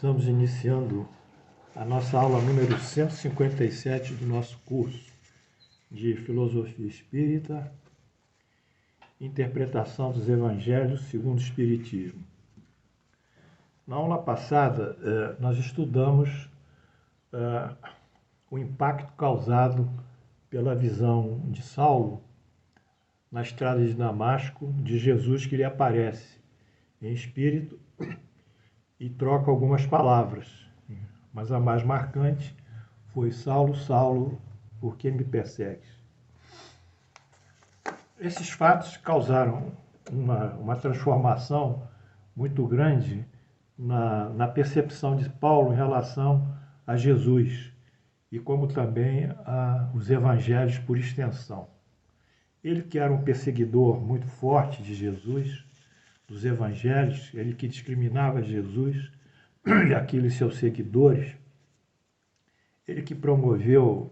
Estamos iniciando a nossa aula número 157 do nosso curso de Filosofia Espírita, Interpretação dos Evangelhos segundo o Espiritismo. Na aula passada, nós estudamos o impacto causado pela visão de Saulo na estrada de Damasco, de Jesus que lhe aparece em espírito e troca algumas palavras, mas a mais marcante foi: Saulo, Saulo, por que me persegues? Esses fatos causaram uma transformação muito grande na percepção de Paulo em relação a Jesus e como também os evangelhos por extensão. Ele, que era um perseguidor muito forte de Jesus, dos evangelhos, ele que discriminava Jesus e aqueles seus seguidores, ele que promoveu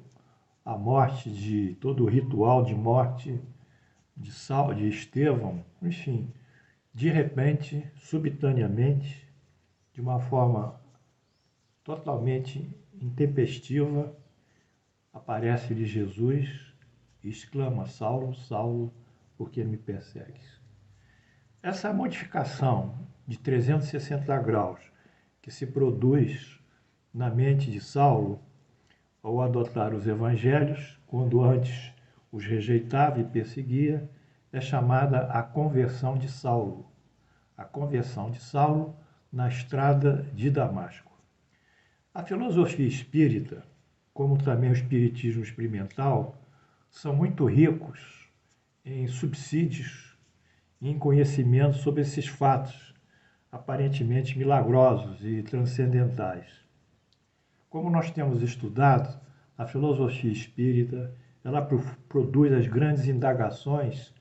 a morte de todo o ritual de morte de Estevão, enfim, de repente, subitaneamente, de uma forma totalmente intempestiva, aparece-lhe Jesus e exclama: Saulo, Saulo, por que me persegues? Essa modificação de 360 graus que se produz na mente de Saulo ao adotar os evangelhos, quando antes os rejeitava e perseguia, é chamada a conversão de Saulo. A conversão de Saulo na estrada de Damasco. A filosofia espírita, como também o espiritismo experimental, são muito ricos em subsídios e em conhecimento sobre esses fatos aparentemente milagrosos e transcendentais. Como nós temos estudado, a filosofia espírita ela produz as grandes indagações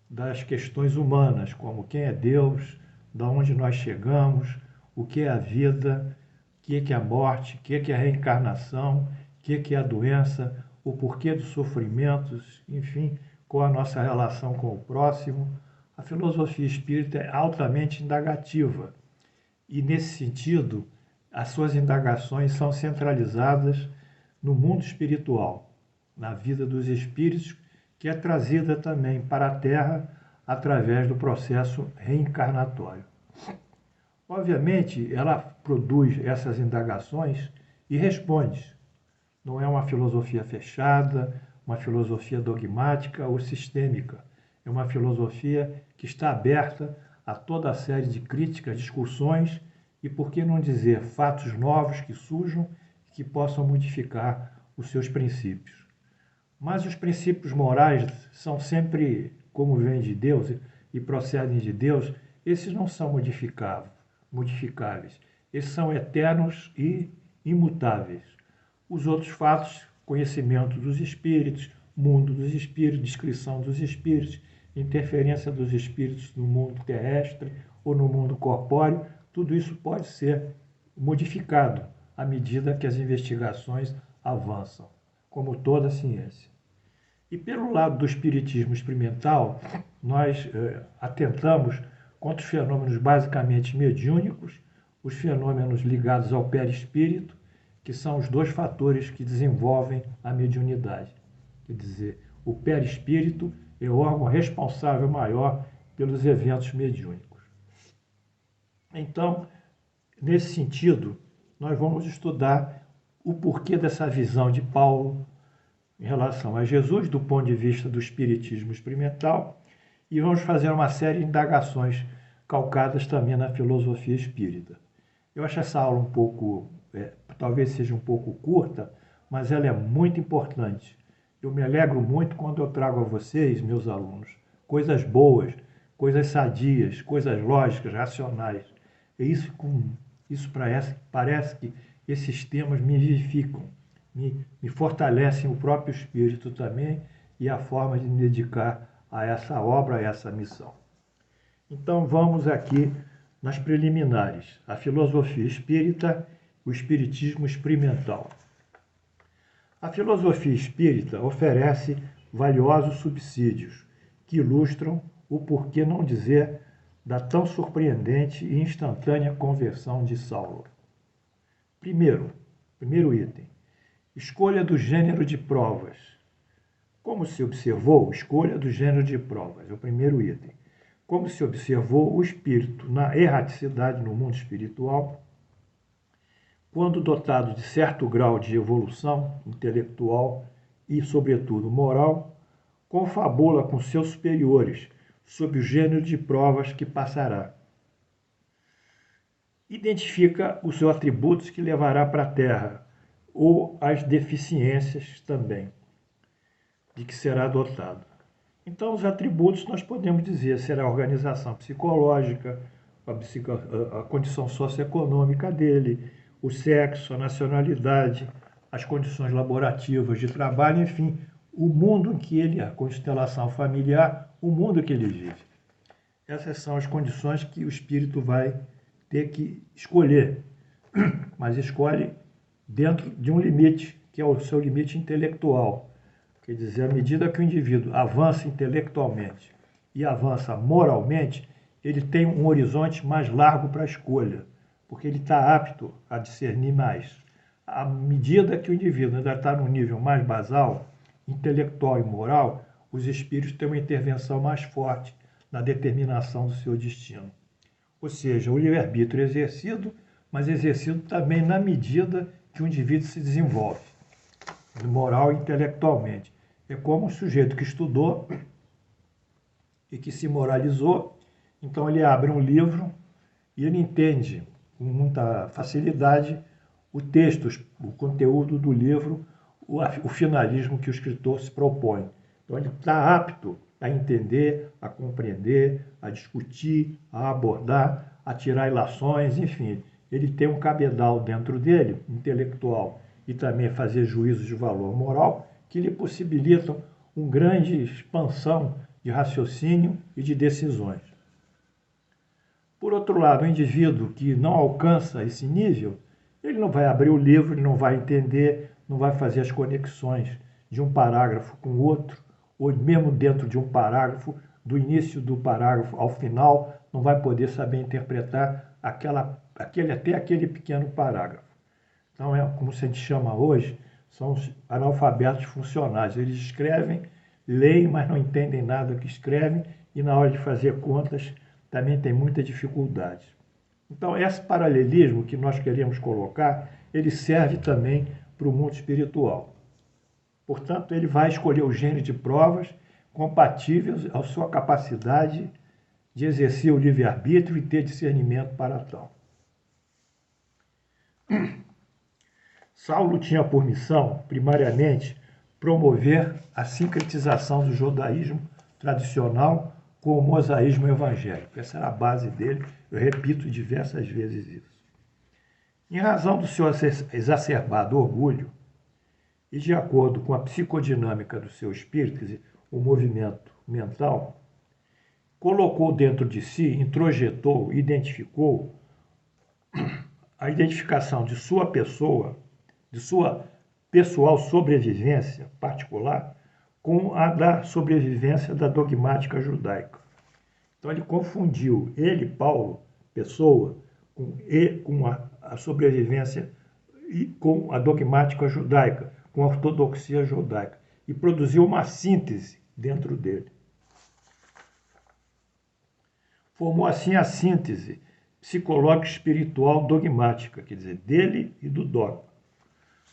das questões humanas, como quem é Deus, de onde nós chegamos, o que é a vida, o que é a morte, o que é a reencarnação, o que é a doença, o porquê dos sofrimentos, enfim, qual a nossa relação com o próximo. A filosofia espírita é altamente indagativa e, nesse sentido, as suas indagações são centralizadas no mundo espiritual, na vida dos espíritos, que é trazida também para a Terra através do processo reencarnatório. Obviamente, ela produz essas indagações e responde. Não é uma filosofia fechada, uma filosofia dogmática ou sistêmica. É uma filosofia que está aberta a toda a série de críticas, discussões e, por que não dizer, fatos novos que surjam e que possam modificar os seus princípios. Mas os princípios morais são sempre, como vêm de Deus e procedem de Deus, esses não são modificáveis. Esses são eternos e imutáveis. Os outros fatos, conhecimento dos espíritos, mundo dos espíritos, descrição dos espíritos, interferência dos espíritos no mundo terrestre ou no mundo corpóreo, tudo isso pode ser modificado à medida que as investigações avançam, como toda a ciência. E pelo lado do espiritismo experimental, nós atentamos contra os fenômenos basicamente mediúnicos, os fenômenos ligados ao perispírito, que são os dois fatores que desenvolvem a mediunidade. Quer dizer, o perispírito é o órgão responsável maior pelos eventos mediúnicos. Então, nesse sentido, nós vamos estudar o porquê dessa visão de Paulo em relação a Jesus, do ponto de vista do espiritismo experimental, e vamos fazer uma série de indagações calcadas também na filosofia espírita. Eu acho essa aula um pouco, talvez seja um pouco curta, mas ela é muito importante. Eu me alegro muito quando eu trago a vocês, meus alunos, coisas boas, coisas sadias, coisas lógicas, racionais. E isso parece que esses temas me vivificam, me fortalecem o próprio espírito também e a forma de me dedicar a essa obra, a essa missão. Então vamos aqui nas preliminares, a filosofia espírita, o espiritismo experimental. A filosofia espírita oferece valiosos subsídios que ilustram o porquê não dizer da tão surpreendente e instantânea conversão de Saulo. Primeiro item, escolha do gênero de provas. Como se observou, escolha do gênero de provas, é o primeiro item. Como se observou o espírito na erraticidade no mundo espiritual, quando dotado de certo grau de evolução intelectual e, sobretudo, moral, confabula com seus superiores sob o gênero de provas que passará. Identifica os seus atributos que levará para a Terra, ou as deficiências também, de que será dotado. Então, os atributos nós podemos dizer será a organização psicológica, a condição socioeconômica dele, o sexo, a nacionalidade, as condições laborativas de trabalho, enfim, o mundo em que ele, a constelação familiar, o mundo que ele vive. Essas são as condições que o espírito vai ter que escolher, mas escolhe dentro de um limite, que é o seu limite intelectual. Quer dizer, à medida que o indivíduo avança intelectualmente e avança moralmente, ele tem um horizonte mais largo para a escolha, porque ele está apto a discernir mais. À medida que o indivíduo ainda está no nível mais basal, intelectual e moral, os espíritos têm uma intervenção mais forte na determinação do seu destino. Ou seja, o livre-arbítrio é exercido, mas exercido também na medida que o indivíduo se desenvolve, moral e intelectualmente. É como um sujeito que estudou e que se moralizou, então ele abre um livro e ele entende com muita facilidade o texto, o conteúdo do livro, o finalismo que o escritor se propõe. Então ele está apto a entender, a compreender, a discutir, a abordar, a tirar ilações, enfim. Ele tem um cabedal dentro dele, intelectual, e também fazer juízos de valor moral, que lhe possibilitam uma grande expansão de raciocínio e de decisões. Por outro lado, o indivíduo que não alcança esse nível, ele não vai abrir o livro, ele não vai entender, não vai fazer as conexões de um parágrafo com o outro, ou mesmo dentro de um parágrafo, do início do parágrafo ao final, não vai poder saber interpretar até aquele pequeno parágrafo. Então, é como a gente chama hoje, são os analfabetos funcionais. Eles escrevem, leem, mas não entendem nada do que escrevem, e na hora de fazer contas também tem muita dificuldade. Então, esse paralelismo que nós queremos colocar, ele serve também para o mundo espiritual. Portanto, ele vai escolher o gênero de provas compatíveis à sua capacidade de exercer o livre-arbítrio e ter discernimento para tal. Saulo tinha por missão, primariamente, promover a sincretização do judaísmo tradicional com o mosaísmo evangélico. Essa era a base dele, eu repito diversas vezes isso. Em razão do seu exacerbado orgulho, e de acordo com a psicodinâmica do seu espírito, quer dizer, o movimento mental, colocou dentro de si, introjetou, identificou a identificação de sua pessoa, de sua pessoal sobrevivência particular, com a da sobrevivência da dogmática judaica. Então ele confundiu ele, Paulo, pessoa, com a sobrevivência e com a dogmática judaica, com a ortodoxia judaica, e produziu uma síntese dentro dele. Formou assim a síntese psicológica espiritual dogmática, quer dizer, dele e do dogma.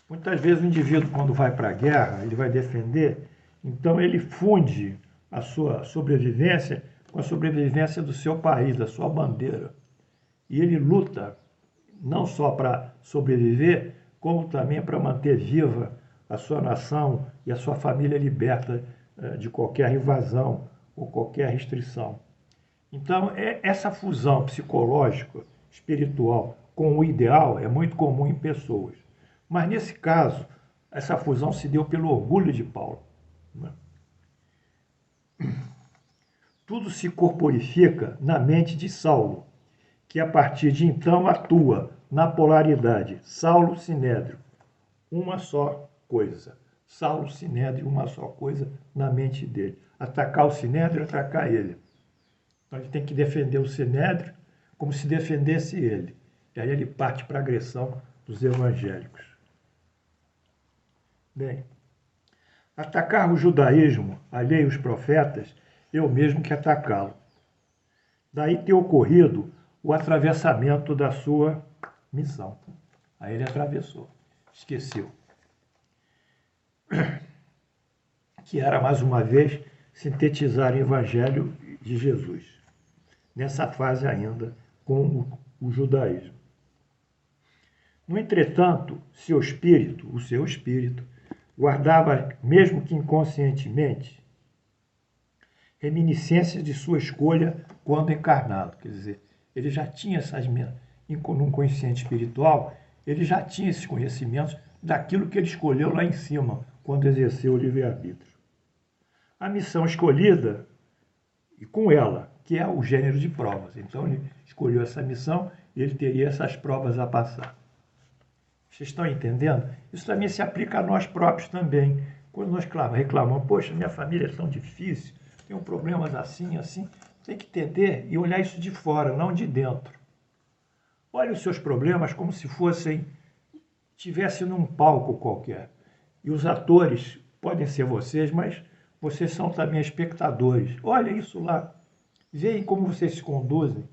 Muitas vezes o indivíduo, quando vai para a guerra, ele vai defender, então ele funde a sua sobrevivência com a sobrevivência do seu país, da sua bandeira. E ele luta não só para sobreviver, como também para manter viva a sua nação e a sua família liberta de qualquer invasão ou qualquer restrição. Então, essa fusão psicológica, espiritual, com o ideal é muito comum em pessoas. Mas, nesse caso, essa fusão se deu pelo orgulho de Paulo. Tudo se corporifica na mente de Saulo, que a partir de então atua na polaridade Saulo-Sinédrio, uma só coisa. Saulo-Sinédrio, uma só coisa na mente dele. Atacar o Sinédrio, atacar ele. Então ele tem que defender o Sinédrio como se defendesse ele. E aí ele parte para a agressão dos evangélicos. Bem, atacar o judaísmo, alheio aos profetas, é o mesmo que atacá-lo. Daí ter ocorrido o atravessamento da sua missão. Aí ele atravessou, esqueceu. Que era, mais uma vez, sintetizar o Evangelho de Jesus. Nessa fase ainda, com o judaísmo. No entretanto, o seu espírito, guardava, mesmo que inconscientemente, reminiscências de sua escolha quando encarnado. Quer dizer, ele já tinha num consciente espiritual, ele já tinha esses conhecimentos daquilo que ele escolheu lá em cima, quando exerceu o livre-arbítrio. A missão escolhida, e com ela, que é o gênero de provas. Então, ele escolheu essa missão e ele teria essas provas a passar. Vocês estão entendendo? Isso também se aplica a nós próprios também. Quando nós reclamamos, poxa, minha família é tão difícil, tenho problemas assim, assim. Tem que entender e olhar isso de fora, não de dentro. Olhe os seus problemas como se estivessem num palco qualquer. E os atores podem ser vocês, mas vocês são também espectadores. Olha isso lá. Veem como vocês se conduzem.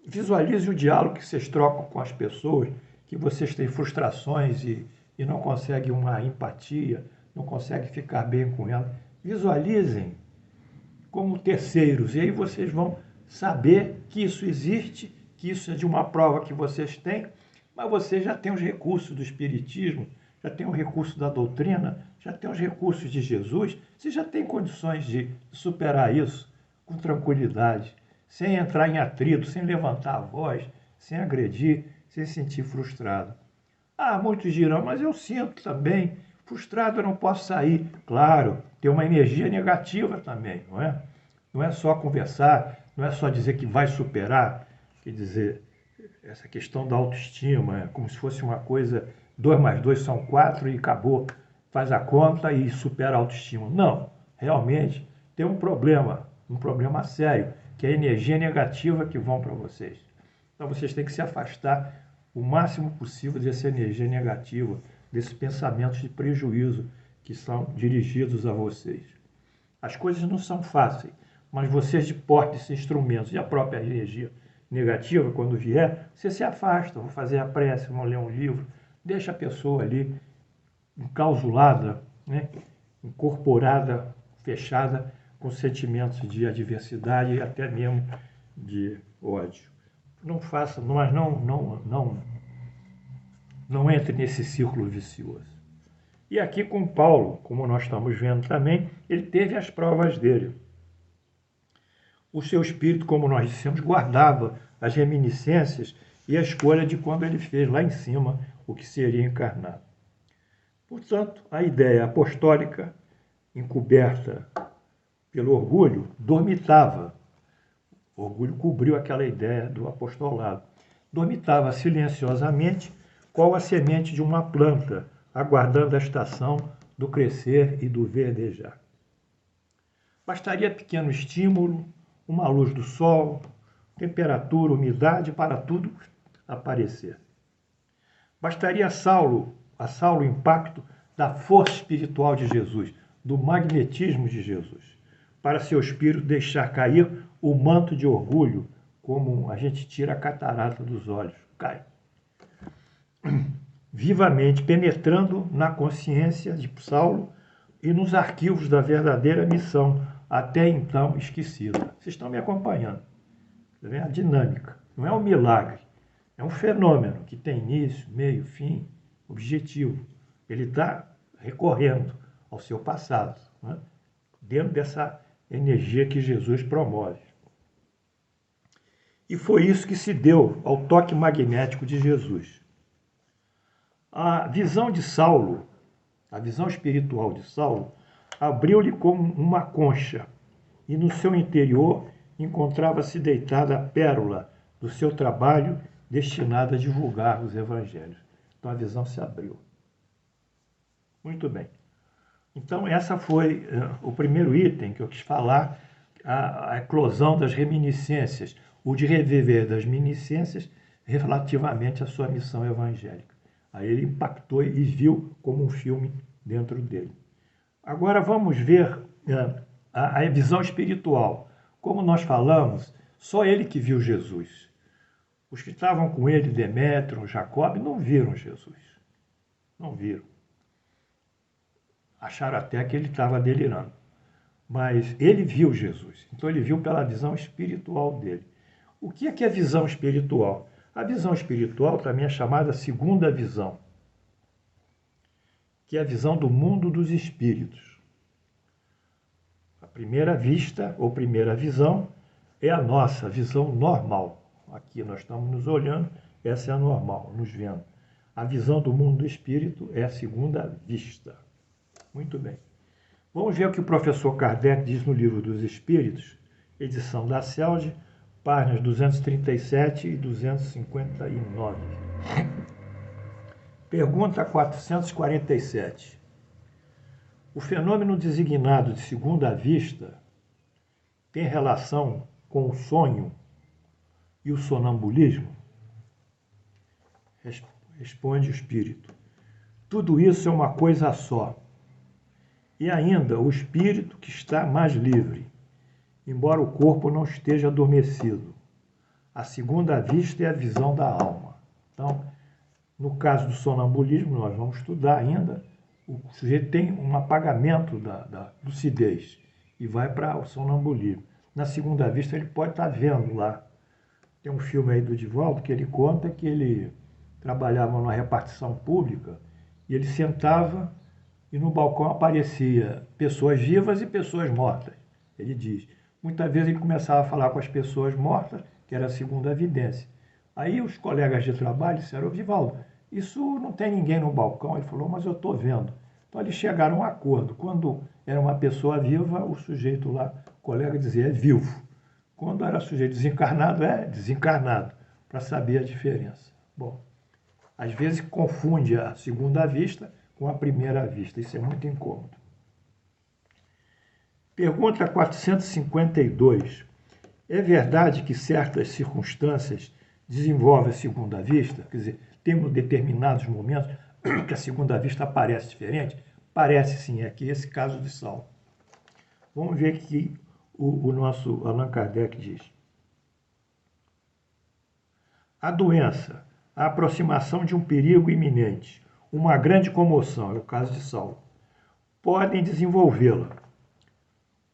Visualize o diálogo que vocês trocam com as pessoas, que vocês têm frustrações e não conseguem uma empatia, não conseguem ficar bem com elas. Visualizem como terceiros, e aí vocês vão saber que isso existe, que isso é de uma prova que vocês têm, mas vocês já têm os recursos do Espiritismo, já têm o recurso da doutrina, já têm os recursos de Jesus, vocês já têm condições de superar isso com tranquilidade, sem entrar em atrito, sem levantar a voz, sem agredir, sem se sentir frustrado. Ah, muitos dirão, mas eu sinto também, frustrado eu não posso sair. Claro, tem uma energia negativa também, não é? Não é só conversar, não é só dizer que vai superar, quer dizer, essa questão da autoestima, é como se fosse uma coisa, 2 mais 2 são 4 e acabou, faz a conta e supera a autoestima. Não, realmente tem um problema sério, que é a energia negativa que vão para vocês. Então vocês têm que se afastar o máximo possível dessa energia negativa, desses pensamentos de prejuízo que são dirigidos a vocês. As coisas não são fáceis, mas vocês de porte desses instrumentos e a própria energia negativa, quando vier, você se afasta, vão fazer a prece, vão ler um livro, deixa a pessoa ali enclausulada, né? Incorporada, fechada, com sentimentos de adversidade e até mesmo de ódio. Não faça, mas não entre nesse círculo vicioso. E aqui com Paulo, como nós estamos vendo também, ele teve as provas dele. O seu espírito, como nós dissemos, guardava as reminiscências e a escolha de quando ele fez lá em cima o que seria encarnado. Portanto, a ideia apostólica, encoberta pelo orgulho, dormitava. O orgulho cobriu aquela ideia do apostolado. Dormitava silenciosamente, qual a semente de uma planta, aguardando a estação do crescer e do verdejar. Bastaria pequeno estímulo, uma luz do sol, temperatura, umidade, para tudo aparecer. Bastaria a Saulo o impacto da força espiritual de Jesus, do magnetismo de Jesus, para seu espírito deixar cair o manto de orgulho, como a gente tira a catarata dos olhos, cai. Vivamente penetrando na consciência de Saulo e nos arquivos da verdadeira missão, até então esquecida. Vocês estão me acompanhando. A dinâmica. Não é um milagre. É um fenômeno que tem início, meio, fim, objetivo. Ele está recorrendo ao seu passado, né? Dentro dessa energia que Jesus promove. E foi isso que se deu ao toque magnético de Jesus. A visão de Saulo, a visão espiritual de Saulo, abriu-lhe como uma concha, e no seu interior encontrava-se deitada a pérola do seu trabalho destinado a divulgar os evangelhos. Então a visão se abriu. Muito bem. Então essa foi o primeiro item que eu quis falar, a eclosão das reminiscências, o de reviver das reminiscências relativamente à sua missão evangélica. Aí ele impactou e viu como um filme dentro dele. Agora vamos ver a visão espiritual. Como nós falamos, só ele que viu Jesus. Os que estavam com ele, Demétrio, Jacob, não viram Jesus. Não viram. Acharam até que ele estava delirando. Mas ele viu Jesus. Então ele viu pela visão espiritual dele. O que é visão espiritual? A visão espiritual também é chamada segunda visão, que é a visão do mundo dos espíritos. A primeira vista ou primeira visão é a nossa visão normal. Aqui nós estamos nos olhando, essa é a normal, nos vendo. A visão do mundo do espírito é a segunda vista. Muito bem. Vamos ver o que o professor Kardec diz no Livro dos Espíritos, edição da CELD, páginas 237 e 259. Pergunta 447. O fenômeno designado de segunda vista tem relação com o sonho e o sonambulismo? Responde o espírito. Tudo isso é uma coisa só. E ainda o espírito que está mais livre, embora o corpo não esteja adormecido. A segunda vista é a visão da alma. Então, no caso do sonambulismo, nós vamos estudar ainda, o sujeito tem um apagamento da lucidez e vai para o sonambulismo. Na segunda vista, ele pode estar vendo lá. Tem um filme aí do Divaldo que ele conta que ele trabalhava numa repartição pública e ele sentava e no balcão aparecia pessoas vivas e pessoas mortas. Ele diz. Muitas vezes ele começava a falar com as pessoas mortas, que era a segunda evidência. Aí os colegas de trabalho disseram, Divaldo, isso não tem ninguém no balcão. Ele falou, mas eu estou vendo. Então eles chegaram a um acordo. Quando era uma pessoa viva, o sujeito lá, o colega dizia, é vivo. Quando era sujeito desencarnado, é desencarnado, para saber a diferença. Bom, às vezes confunde a segunda vista com a primeira vista. Isso é muito incômodo. Pergunta 452. É verdade que certas circunstâncias desenvolvem a segunda vista? Quer dizer, temos determinados momentos que a segunda vista aparece diferente? Parece sim, é aqui esse caso de Saulo. Vamos ver o que o nosso Allan Kardec diz. A doença, a aproximação de um perigo iminente, uma grande comoção, é o caso de Saulo, podem desenvolvê-la.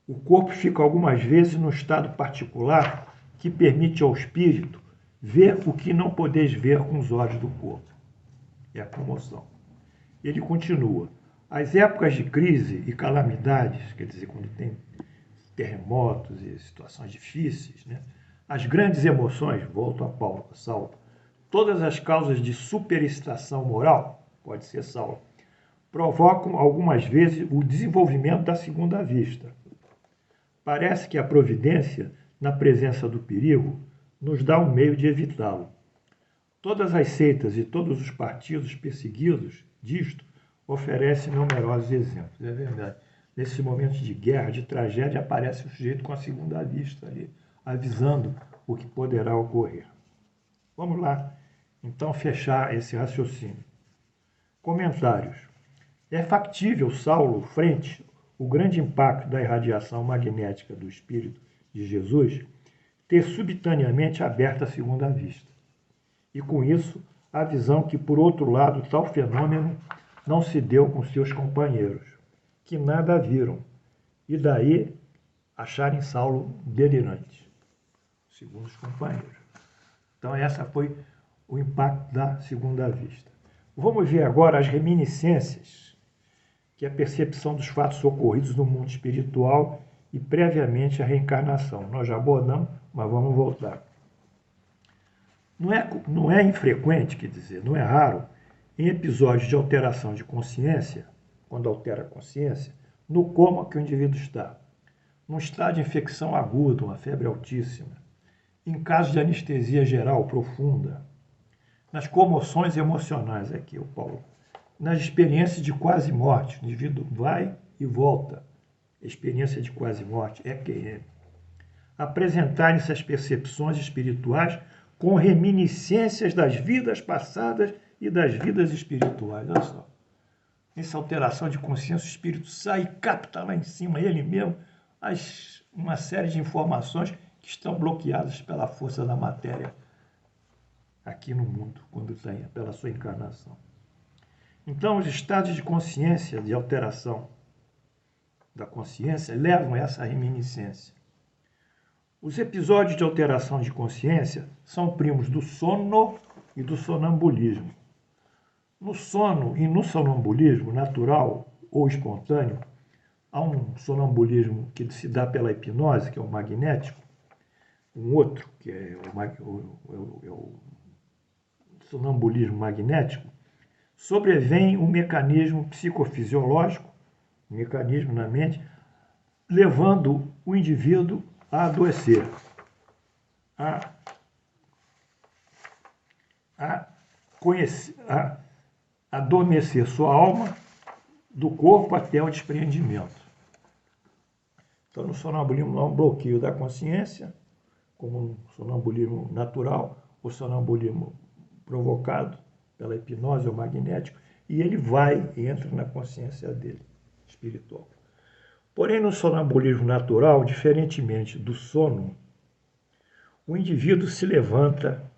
O corpo fica algumas vezes no estado particular que permite ao espírito ver o que não podeis ver com os olhos do corpo. É a comoção. Ele continua. As épocas de crise e calamidades, quer dizer, quando tem terremotos e situações difíceis, né? As grandes emoções, volto a Saulo, todas as causas de superexcitação moral, pode ser Saulo, provocam algumas vezes o desenvolvimento da segunda vista. Parece que a providência, na presença do perigo, nos dá um meio de evitá-lo. Todas as seitas e todos os partidos perseguidos disto oferecem numerosos exemplos. É verdade. Nesses momentos de guerra, de tragédia, aparece o sujeito com a segunda vista ali, avisando o que poderá ocorrer. Vamos lá, então, fechar esse raciocínio. Comentários. É factível, Saulo, frente ao grande impacto da irradiação magnética do Espírito de Jesus, ter subitaneamente aberto a segunda vista. E, com isso, a visão que, por outro lado, tal fenômeno não se deu com seus companheiros, que nada viram, e daí acharem Saulo delirante, segundo os companheiros. Então, essa foi o impacto da segunda vista. Vamos ver agora as reminiscências, que é a percepção dos fatos ocorridos no mundo espiritual e previamente a reencarnação. Nós já abordamos, mas vamos voltar. Não é infrequente, quer dizer, não é raro, em episódios de alteração de consciência, quando altera a consciência, no coma que o indivíduo está, num estado de infecção aguda, uma febre altíssima, em casos de anestesia geral profunda, nas comoções emocionais, aqui o Paulo, nas experiências de quase morte, o indivíduo vai e volta, experiência de quase morte, EQM, apresentarem essas percepções espirituais com reminiscências das vidas passadas e das vidas espirituais. Olha só. Essa alteração de consciência, o espírito sai e capta lá em cima, ele mesmo, uma série de informações que estão bloqueadas pela força da matéria aqui no mundo, quando tem, pela sua encarnação. Então, os estados de consciência, de alteração da consciência, levam a essa reminiscência. Os episódios de alteração de consciência são primos do sono e do sonambulismo. No sono e no sonambulismo natural ou espontâneo, há um sonambulismo que se dá pela hipnose, que é o magnético, um outro, que é o sonambulismo magnético, sobrevém um mecanismo psicofisiológico, um mecanismo na mente, levando o indivíduo a adoecer, a adormecer sua alma do corpo até o despreendimento. Então, no sonambulismo há um bloqueio da consciência, como um sonambulismo natural, ou sonambulismo provocado pela hipnose ou magnético, e ele entra na consciência dele, espiritual. Porém, no sonambulismo natural, diferentemente do sono, o indivíduo se levanta,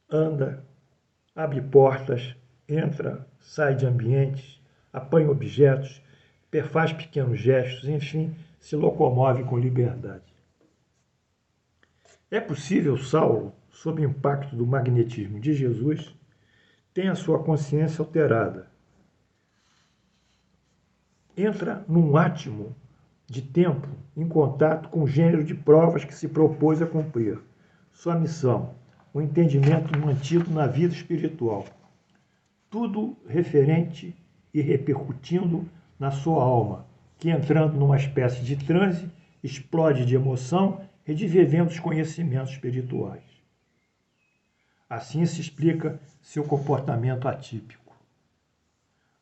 anda, abre portas, entra, sai de ambientes, apanha objetos, faz pequenos gestos, enfim, se locomove com liberdade. É possível Saulo, sob o impacto do magnetismo de Jesus, tenha sua consciência alterada. Entra num átimo de tempo em contato com o gênero de provas que se propôs a cumprir. Sua missão, o entendimento mantido na vida espiritual. Tudo referente e repercutindo na sua alma, que entrando numa espécie de transe, explode de emoção, redivivendo os conhecimentos espirituais. Assim se explica seu comportamento atípico.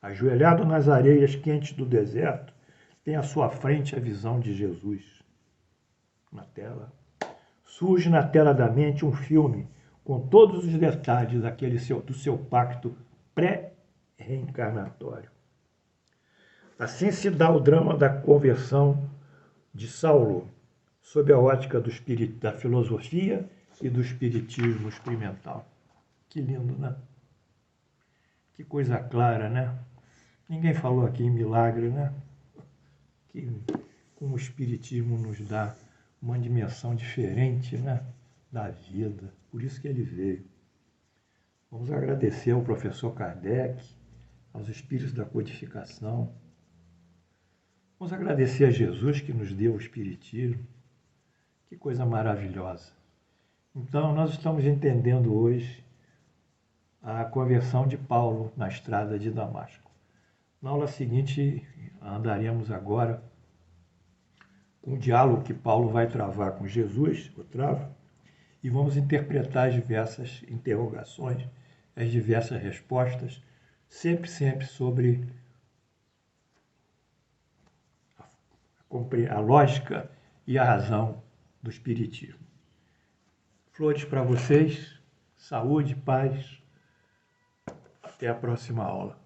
Ajoelhado nas areias quentes do deserto, tem à sua frente a visão de Jesus. Na tela. Surge na tela da mente um filme com todos os detalhes do seu pacto pré-reencarnatório. Assim se dá o drama da conversão de Saulo, sob a ótica da filosofia e do espiritismo experimental. Que lindo, né? Que coisa clara, né? Ninguém falou aqui em milagre, né? Como o espiritismo nos dá uma dimensão diferente, né, da vida. Por isso que ele veio. Vamos agradecer ao professor Kardec, aos espíritos da codificação. Vamos agradecer a Jesus que nos deu o espiritismo. Que coisa maravilhosa. Então, nós estamos entendendo hoje a conversão de Paulo na estrada de Damasco. Na aula seguinte, andaremos agora com o diálogo que Paulo vai travar com Jesus, e vamos interpretar as diversas interrogações, as diversas respostas, sempre sobre a lógica e a razão do Espiritismo. Flores para vocês, saúde, paz. Até a próxima aula.